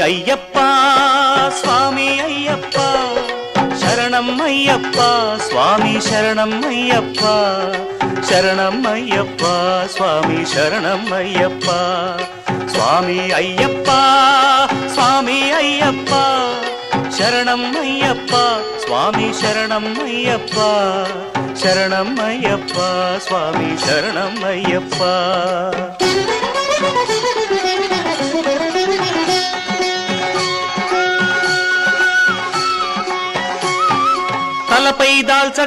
అయ్యప్ప స్వామి అయ్యప్ప శరణం అయ్యప్ప స్వామి శరణం అయ్యప్ప శరణం అయ్యప్ప స్వామి శరణం అయ్యప్ప స్వామి అయ్యప్ప స్వామి అయ్యప్ప శరణం అయ్యప్ప స్వామి శరణం అయ్యప్ప శరణం అయ్యప్ప స్వామి శరణం అయ్యప్ప తలపై దాల్చగా